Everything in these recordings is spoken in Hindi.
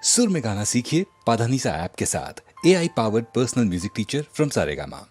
सुर में गाना सीखिए पाधानीसा ऐप के साथ। AI powered personal music teacher from Saregama.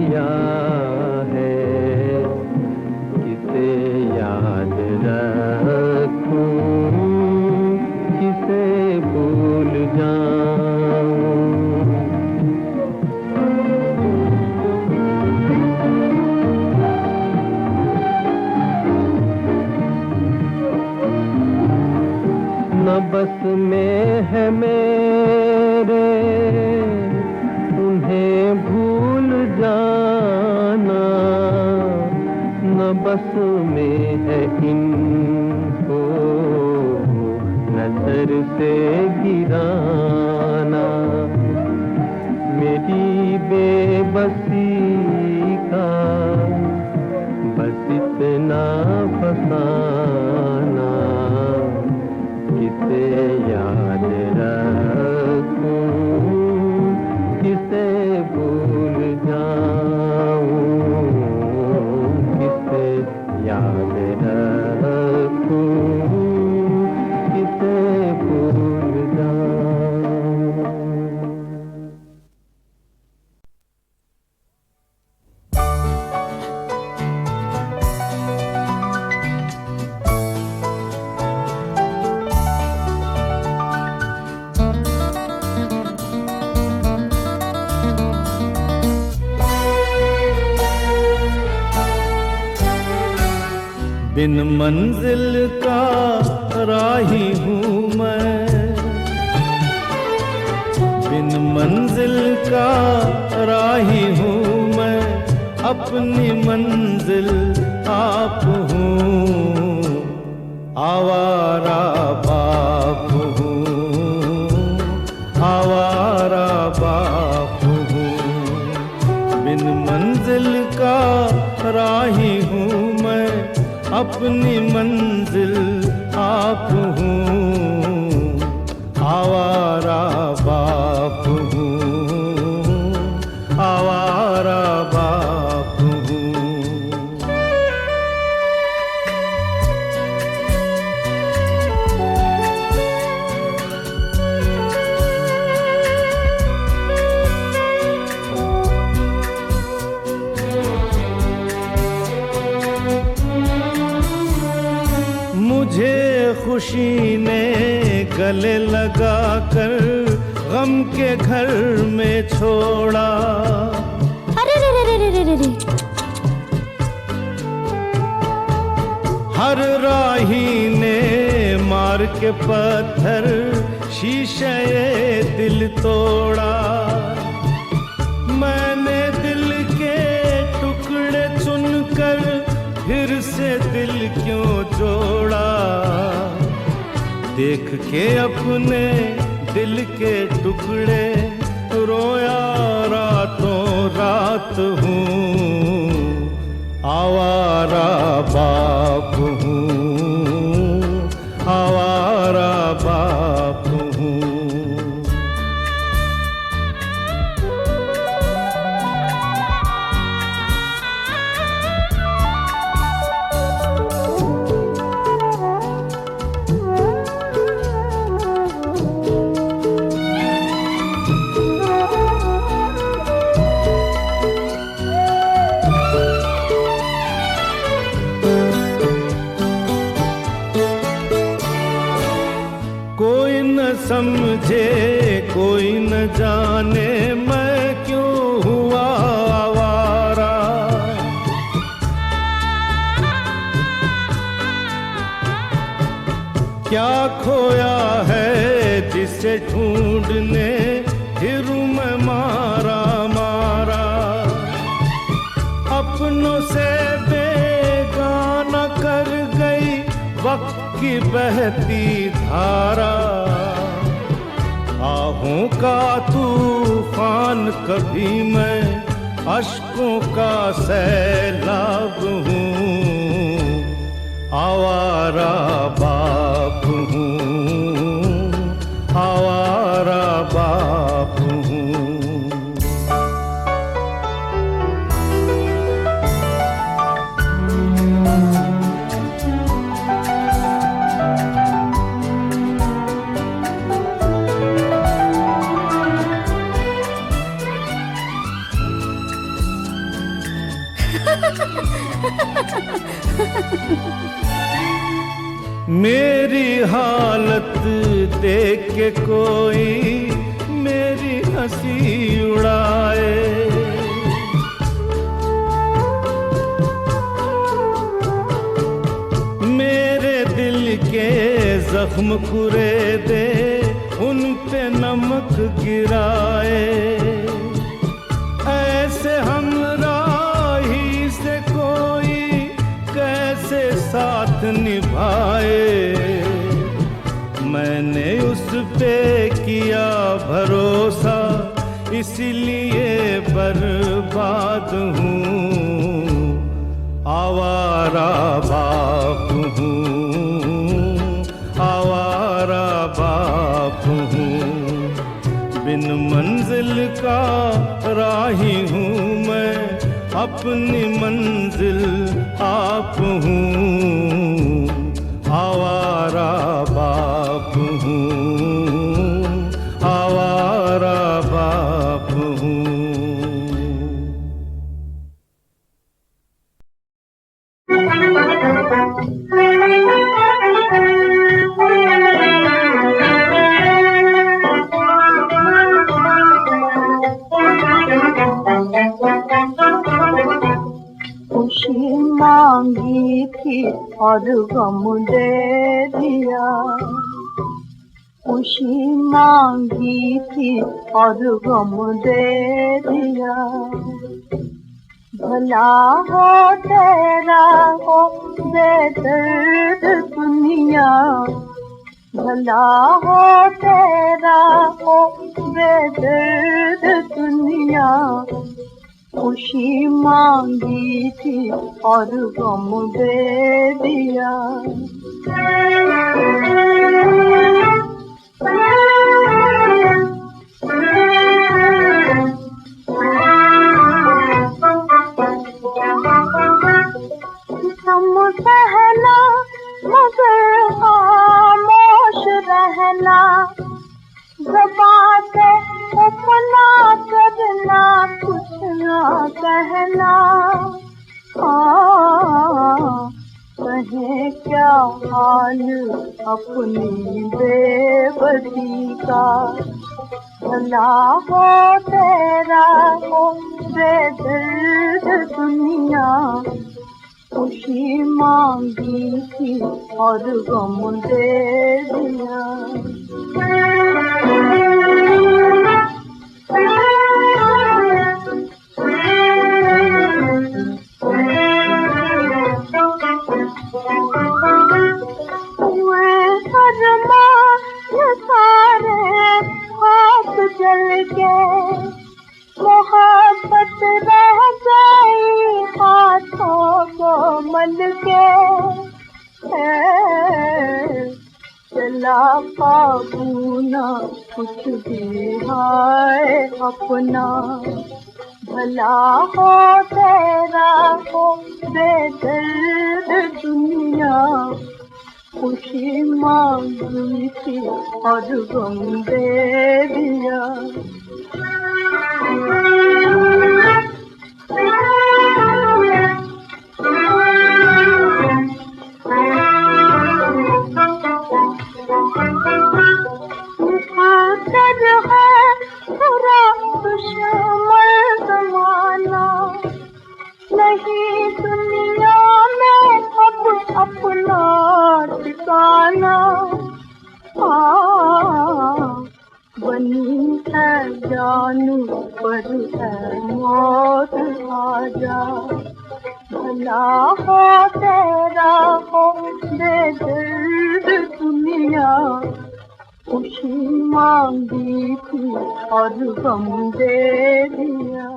दिया है, किसे याद रखूं, किसे भूल जाऊं। न बस में है मेरे उन्हें भूल जाना, न बस में है इनको नजर से गिराना। मेरी बेबसी का बस इतना फसाना, किसे याद रखूं, किसे भूल जाऊं, किसे याद रखूं, किसे भूल जाऊं। बिन मंजिल का राही हूँ मैं, बिन मंजिल का राही हूँ मैं, अपनी मंजिल आप हूँ, आवारा बाप हूँ, आवारा बाप हूँ। बिन मंजिल का राही हूँ मैं, अपनी मंजिल आप हूँ, आवारा बाप हूँ, आवारा बाप हूँ। मुझे खुशी ने गले लगा कर गम के घर में छोड़ा। अरे रे रे रे रे रे रे। हर राही ने मार के पत्थर शीशे दिल तोड़ा। मैंने दिल के टुकड़े चुनकर फिर से दिल क्यों जोड़ा। देख के अपने दिल के टुकड़े रोया रातों रात हूँ, आवारा बाप हूँ, आवारा बाप हूँ। कोई न समझे कोई न जाने मैं क्यों हुआ आवारा। क्या खोया है जिसे ढूंढने फिरूं मैं मारा मारा। अपनों से बेगाना कर गई वक्त की बहती धारा। आहों का तूफान कभी मैं अश्कों का सैलाब हूँ, आवारा बाप हूँ, आवारा बाप हूँ। मेरी हालत देख के कोई मेरी हंसी उड़ाए, मेरे दिल के जख्म कुरे दे, उन पे नमक गिराए। ऐसे हमराही से कोई कैसे साथ निभाए, मैंने उस पे किया भरोसा, इसलिए बर्बाद हूँ। आवारा बाप हूँ, आवारा बाप हूँ, बिन मंजिल का राही हूँ मैं, अपनी मंजिल आप हूँ। आवारा बाप हूँ, आवारा बाप हूँ। खुशी मांगी थी और गम दे दिया, खुशी मांगी थी और गम दे दिया। भला हो तेरा हो बेदर्द दुनिया, भला हो तेरा हो बेदर्द दुनिया। खुशी मांगी थी और गम दे दिया। तुम कहना मगर खामोश रहना, ज़बां से अपना करना, कुछ ना कहना। कहे क्या हाल अपनी बेबसी का, भला हो तेरा हो बेदर्द दुनिया। खुशी मांगी थी और गम दे दिया। जल के मोहब्बत रह गई हाथों को मल के, चला काबू ना कुछ भी है अपना। भला हो तेरा हो बेदर्द दुनिया। खुशी मांगी थी और गम दे दिया। नहीं दुनिया में अब अपना ठिकाना। बनी है जानू पर है मौत आजा। भला हो तेरा हो बेदर्द दुनिया। खुशी मांगी थी और गम दे दिया।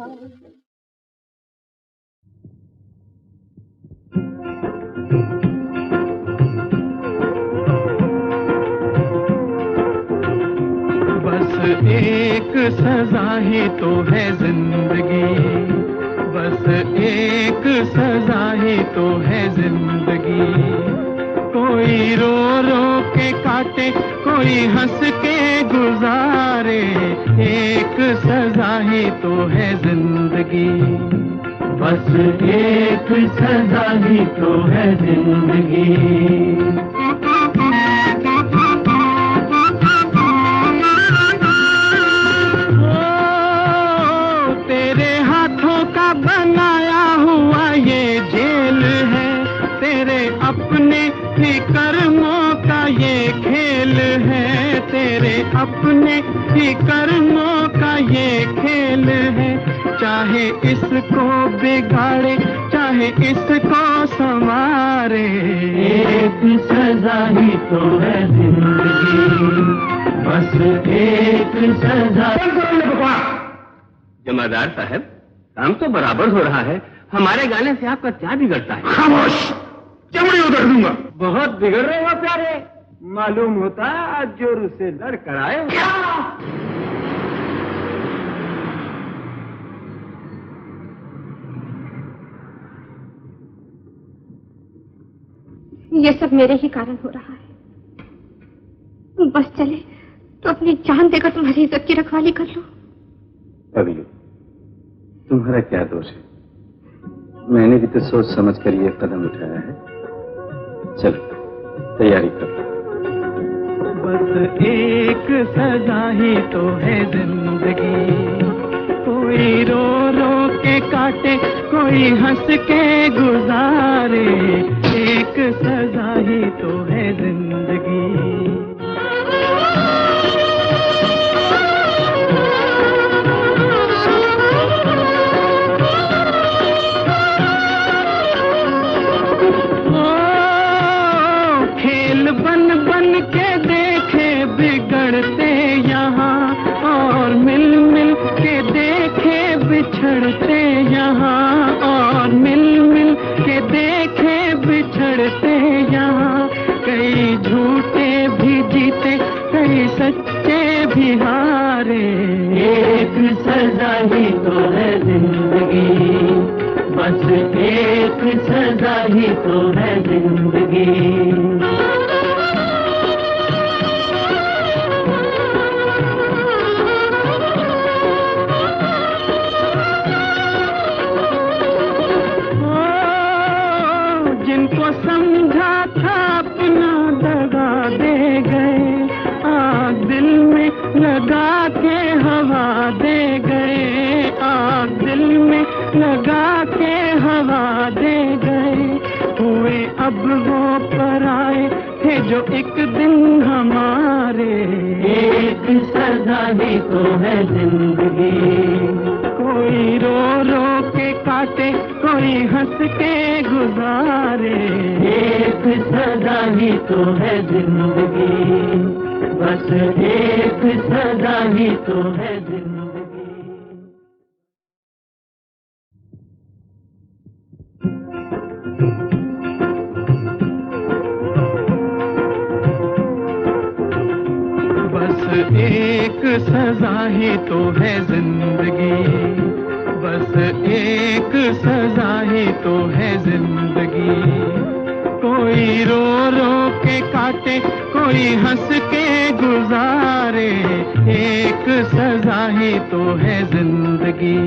एक सजा ही तो है जिंदगी, बस एक सजा ही तो है जिंदगी। कोई रो रो के काटे, कोई हंस के गुजारे, एक सजा ही तो है जिंदगी। बस एक सजा ही तो है जिंदगी। तेरे हाथों का बनाया हुआ ये जेल है, तेरे अपने ही कर्मों का ये खेल है, तेरे अपने ही कर्मों का ये खेल है। चाहे इसको बिगाड़े चाहे इसको संवारे, एक सजा ही तो है जिंदगी, बस एक सजा। जमादार साहब, काम तो बराबर हो रहा है, हमारे गाने से आपका क्या बिगड़ता है? खामोश, चमड़ी उधर दूंगा। बहुत बिगड़ रहे हो प्यारे, मालूम होता आज जोर से लड़ कर आए। ये सब मेरे ही कारण हो रहा है। बस चले तो अपनी जान देकर तुम्हारी इज्जत की रखवाली कर लो। पगलू, तुम्हारा क्या दोष है? मैंने भी तो सोच समझ कर ये कदम उठाया है। चलो तैयारी करो। बस एक सजा ही तो है जिंदगी, कोई रो रो के काटे कोई हंस के गुजारे, एक सजा ही तो है जिंदगी। खेल बन बन के देखे बिगड़ते यहाँ, और मिल मिल के देखे बिछड़ते यहाँ, और मिल मिल के देखे बिछड़ते यहाँ। कई झूठे भी जीते कई सच्चे भी हारे, एक सजा ही तो है जिंदगी, बस एक सजा ही तो है जिंदगी। जिनको समझा था अपना दगा दे गए, आग दिल में लगा के हवा दे गए, आग दिल में लगा के हवा दे गए। हुए अब वो पराए थे जो एक दिन हमारे, एक सजा ही तो है जिंदगी। कोई रो रो के काटे कोई हंस के गुजारे, एक सजा ही तो है जिंदगी, बस एक सजा ही तो है जिंदगी। बस एक सजा ही तो है जिंदगी, बस एक सजा ही तो है जिंदगी। कोई रो रो के काटे कोई हंस के गुजारे, एक सजा ही तो है जिंदगी,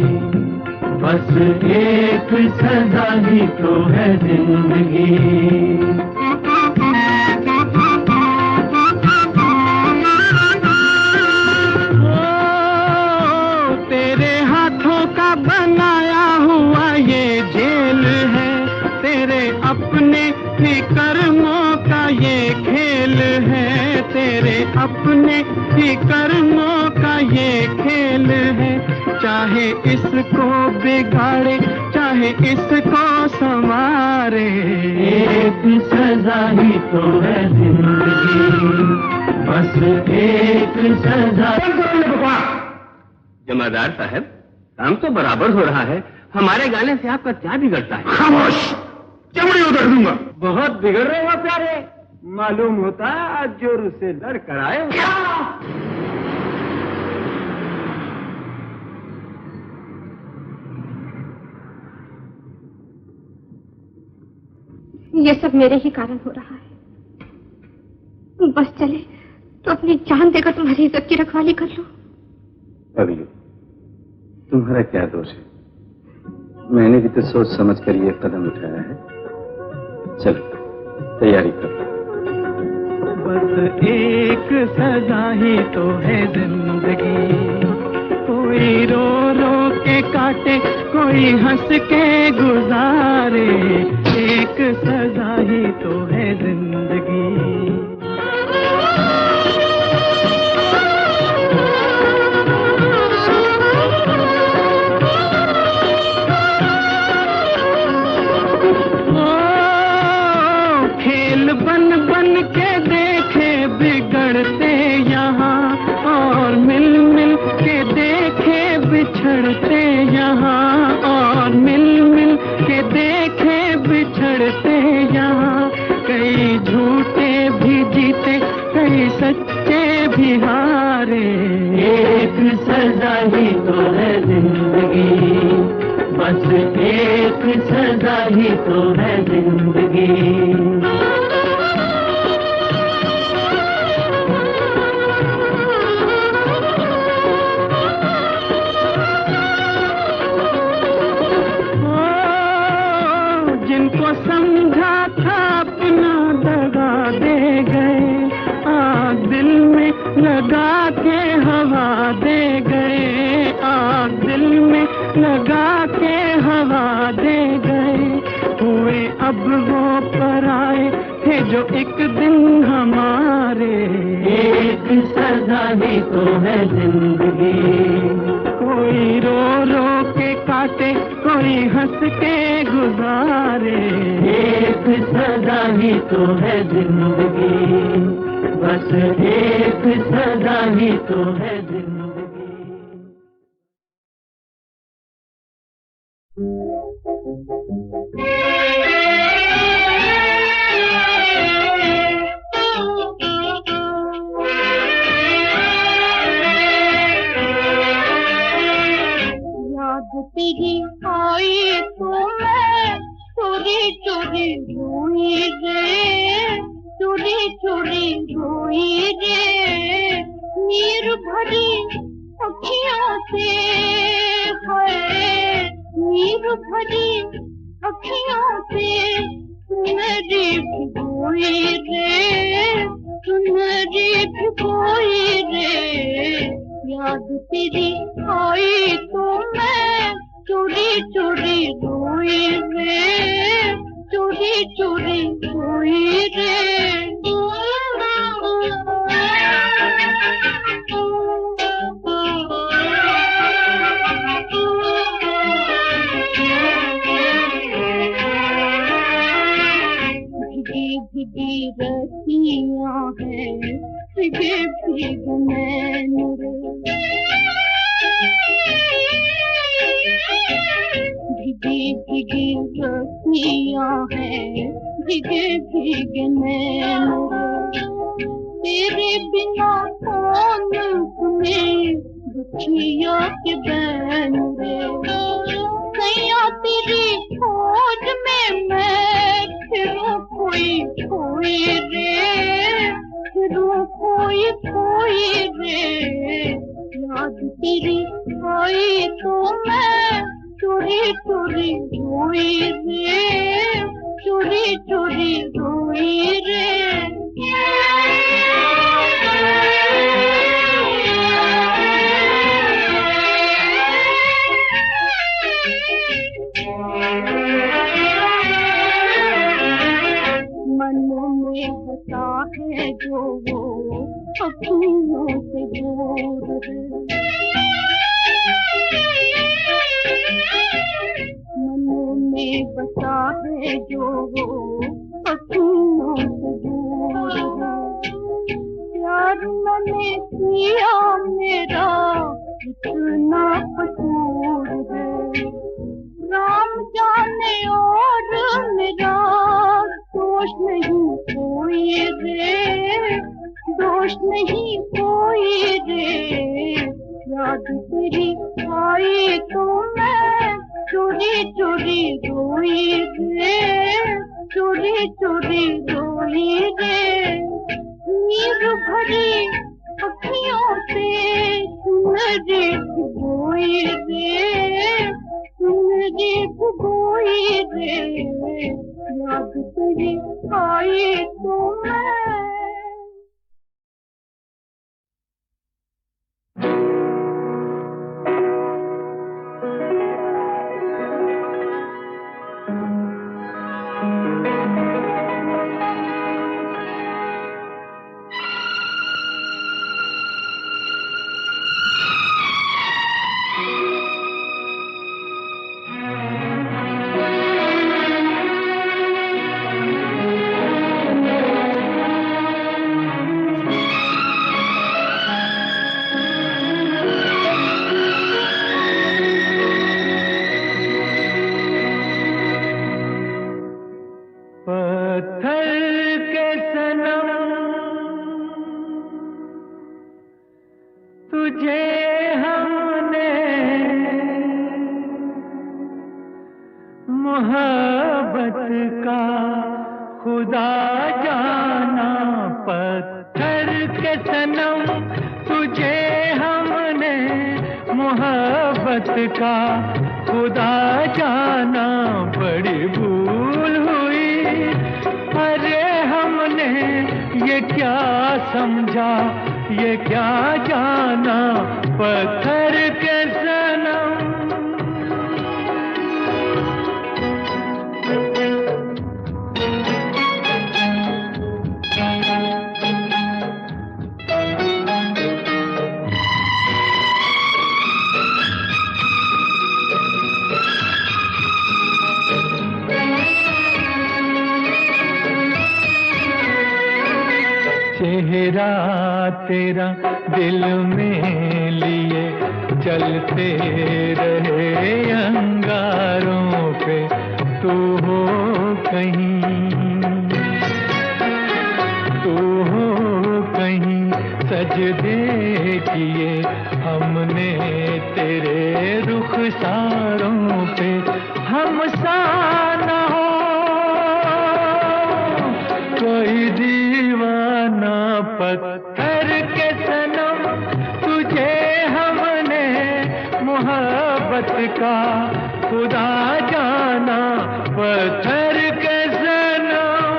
बस एक सजा ही तो है जिंदगी। बनाया हुआ ये जेल है, तेरे अपने ही कर्मों का ये खेल है, तेरे अपने ही कर्मों का ये खेल है। चाहे इसको बिगाड़े चाहे इसको संवारे, एक सजा ही तो है जिंदगी, बस एक सजा। जमादार साहब, काम तो बराबर हो रहा है, हमारे गाने से आपका क्या बिगड़ता है? खामोश, चमड़ी उधर दूंगा। बहुत बिगड़ रहे हो प्यारे, मालूम होता आज जोर से लड़ कर आए। ये सब मेरे ही कारण हो रहा है। बस चले तो अपनी जान देकर तुम्हारी इज्जत की रखवाली कर लो। पगलू, तुम्हारा क्या दोष है? मैंने भी तो सोच समझ कर ये कदम उठाया है। चलो तैयारी करो। बस एक सजा ही तो है जिंदगी, कोई रो रो के काटे, कोई हंस के गुजारे, एक सजा ही तो है जिंदगी। खेल बन बन के देखे बिगड़ते यहाँ, और मिल मिल के देखे बिछड़ते यहाँ, और मिल मिल के देखे बिछड़ते यहाँ। कई झूठे भी जीते, कई सच्चे भी हारे, एक सजा ही तो है जिंदगी, बस एक सजा ही तो है जिंदगी। जिनको समझा था अपना दगा दे गए, आग दिल में लगा के हवा दे गए, आग दिल में लगा के हवा दे गए। हुए अब वो पराए थे जो एक दिन हमारे, एक सजा ही तो है जिंदगी। कोई रो रो के काटे, कोई हंस के गुजारे, एक सजा ही तो है जिंदगी, बस एक सजा ही तो है जिंदगी। याद तेरी आई तो मैं चोरी चोरी रोई रे, चोरी चोरी रोई रे। नीर भरी अखियों से है, नीर भरी अखियों से सुनहरी भिगोई रे, सुनहरी भिगोई रे। याद तेरी आई तो मैं चोरी चोरी रोई रे, चोरी चोरी रोई रे। भीगी भीगी रतियाँ हैं, भीगे भीग नैन रे। भीगी भीगी रतियाँ हैं, भीगे भीग नैन रे। तेरे बिना कौन सुने दुखिया के बैन रे। सैया तेरी खोज में मैं फिरूं खोई खोई रे, फिरूं खोई खोई रे। याद तेरी आई तो मैं चोरी चोरी रोई रे, चोरी चोरी रोई रे। मन में होता है जो वो अपनों से दूर है, मन में बसा है जो वो अपनों से दूर है। प्यार मैंने किया मेरा इतना कसूर है, राम जाने और मेरा दोष नहीं कोई रे, दोष नहीं कोई रे। याद तेरी आई तो मैं चोरी चोरी रोई रे, चोरी चोरी रोई रे। नीर भरी अखियों से सुनहरी भिगोई रे, सुनहरी गीत गोई रे याद तेरी आई तो मैं चेहरा तेरा दिल में लिए चलते रहे अंगारों पे तू हो कहीं सजदे किए हमने तेरे रुखसारों पे हम सा न हो कोई दीवाना पत्थर के सनम तुझे हमने मोहब्बत का खुदा जाना पत्थर के सनम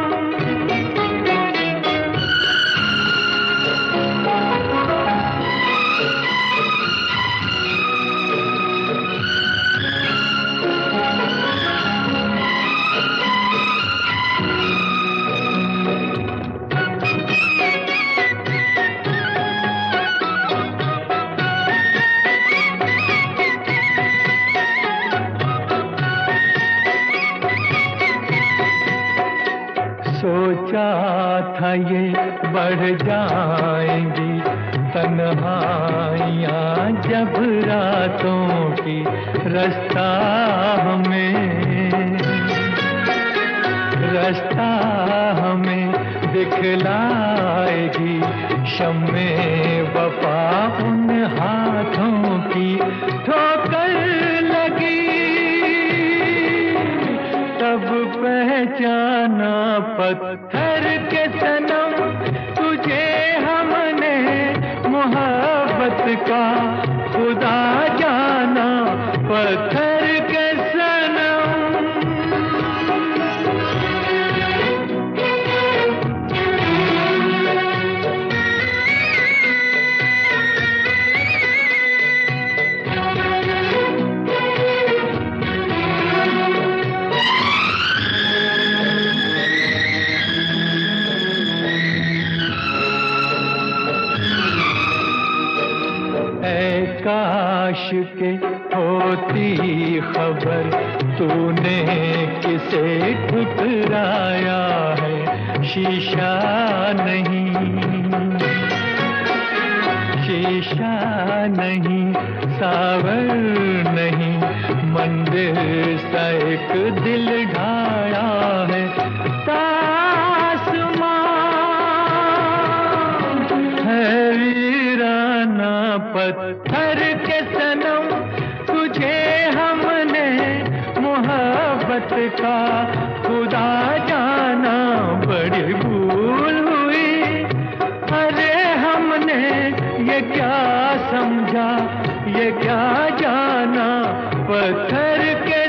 सोचा था ये बढ़ जाएंगी तन्हाइयाँ जब रातों की रास्ता हमें दिखलाएगी शम्मे वफा उन हाथों की ठोकर लगी तब पहचाना पत्थर के सनम तुझे हमने मोहब्बत का खुदा जाना पत्थर के सनम काश के होती खबर तूने किसे ठुकराया है शीशा नहीं सावर नहीं मंदिर सा एक दिल ढाया है तासमां है वीराना पत्थर के सनम तुझे हमने मोहब्बत का खुदा जाना बड़ी भूल हुई अरे हमने ये क्या समझा ये क्या जाना पत्थर के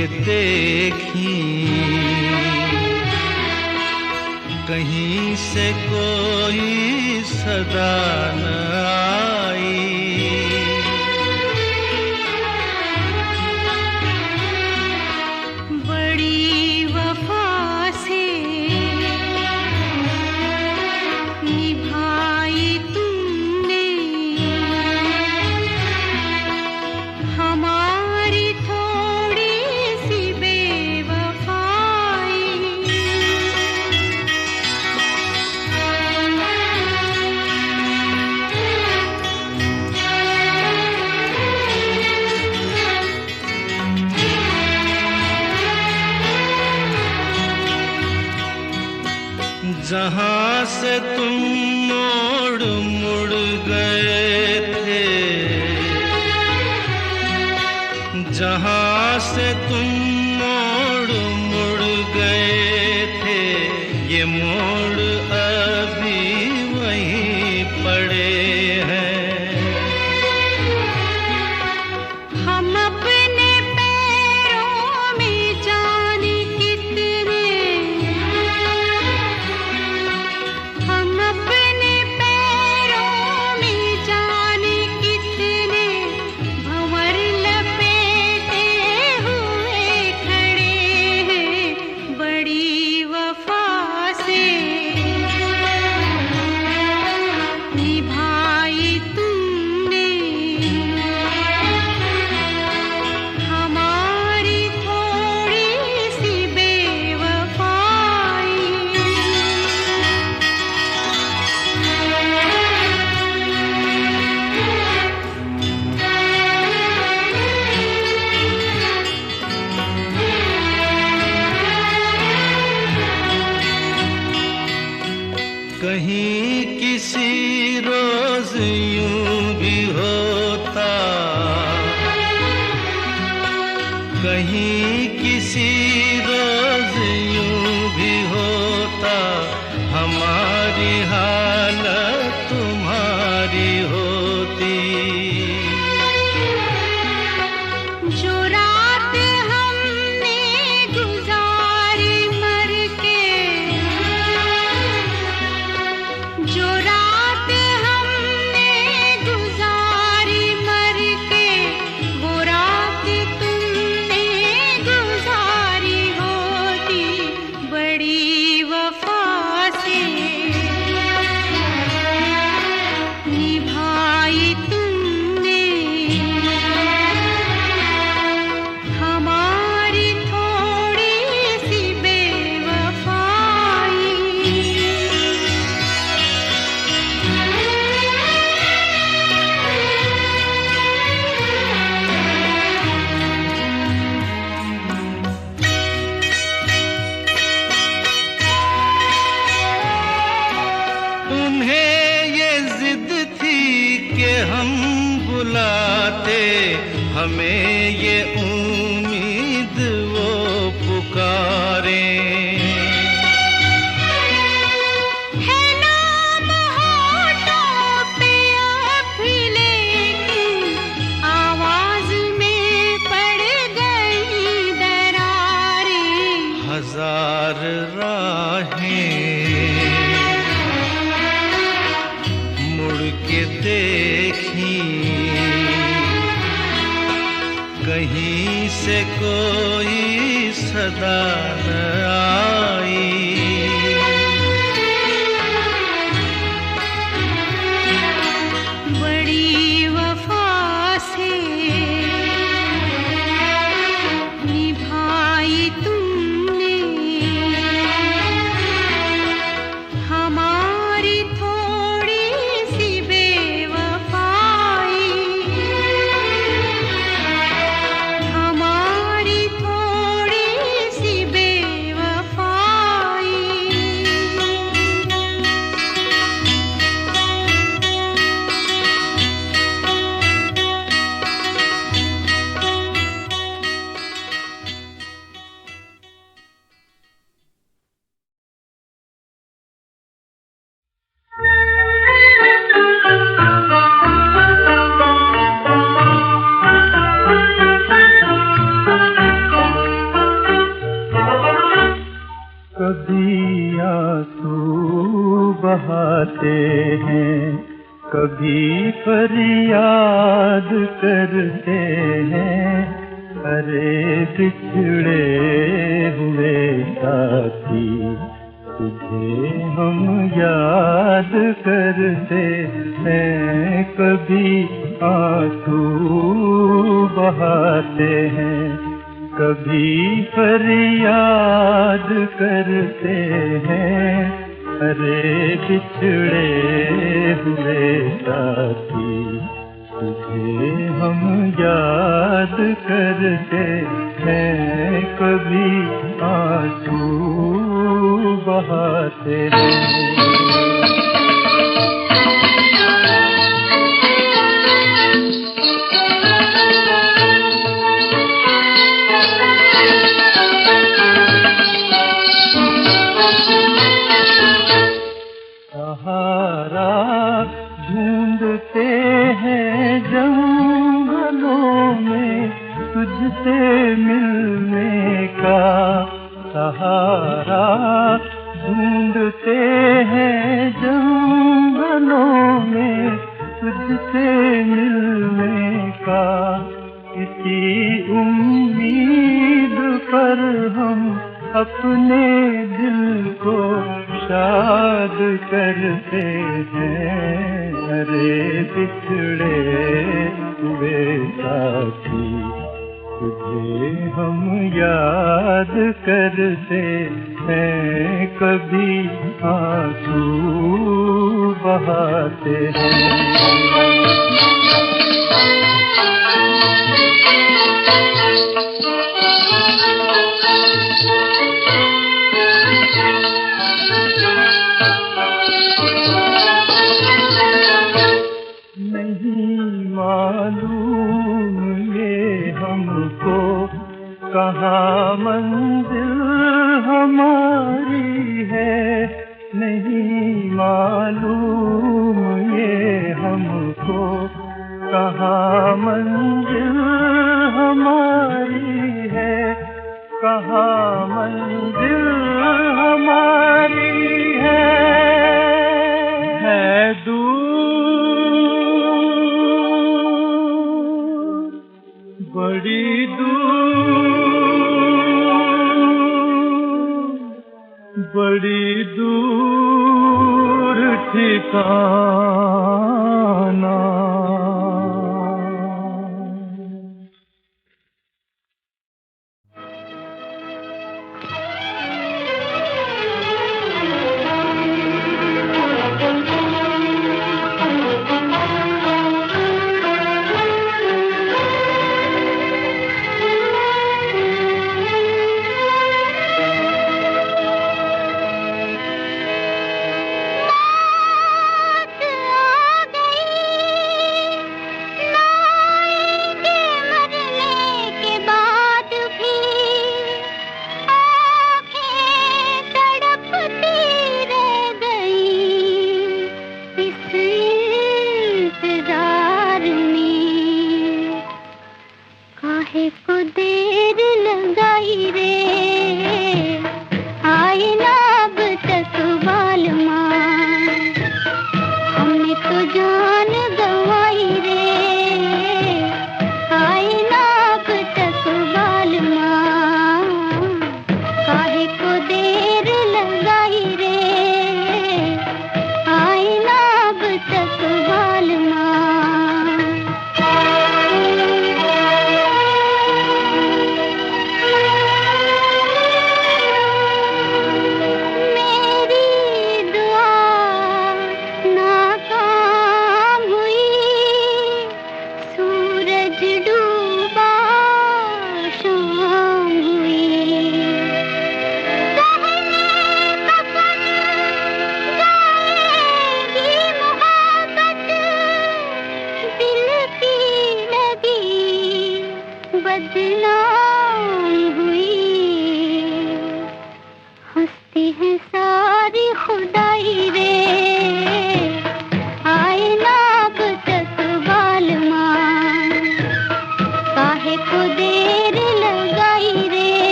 के देखी, कहीं से कोई सदा न आई। बड़ी वफा से निभाई तुमने हमारी थोड़ी सी बेवफाई। जहाँ से तुम मोड़ मुड़ गए थे, जहाँ से तुम मोड़ मुड़ गए थे, ये मोड़ अभी वहीं पड़े हैं। हम अपने पैरों में जाने कितने, हम अपने पैरों में जाने कितने भंवर लपेटे हुए खड़े हैं। बड़ी वफा से निभाई तुमने हमारी थोड़ी सी बेवफाई। कहीं किसी रोज यूं भी होता, कहीं किसी रोज यूं भी होता, हमारी हालत तुम्हारी होती। जो रात हमने गुजारी मर के, जो रात हमने गुजारी मर के, वो रात तुमने गुजारी होती। बड़ी वफा से निभाई तुमने हमारी थोड़ी सी बेवफाई। उन्हें ये जिद थी कि हम बुलाते, हमें ये उम्मीद वो पुकारें। है नाम होठों पे अब लेकिन आवाज में पड़ गई दरारें। हजार राहें मुड़ के देखी, कहीं से कोई सदा न आई। बड़ी वफा से निभाई तुमने हमारी थोड़ी सी बेवफाई। हमारी थोड़ी सी बेवफाई। बहाते हैं, कभी फरियाद करते हैं। अरे बिछड़े हुए साथी, तुझे हम याद करते हैं, कभी आंसू बहाते हैं, कभी फरियाद करते हैं। अरे बिछड़े हुए साथी, तुझे हम याद करते हैं, कभी आंसू बहाते हैं। सहारा ढूंढते हैं जंगलों में तुझसे मिलने का, सहारा ढूंढते हैं जंगलों में तुझसे मिलने का। इसी उम्मीद पर हम अपने दिल को शाद करते हैं। अरे बिछड़े हुए साथी, तुझे हम याद करते हैं, कभी आंसू बहाते हैं। कहाँ मंजिल हमारी है, नहीं मालूम ये हमको। कहाँ मंजिल हमारी है, कहाँ मंजिल हमारी है दूर, बड़ी दूर, बड़ी दूर ठिकाना।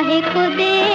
काहे को दे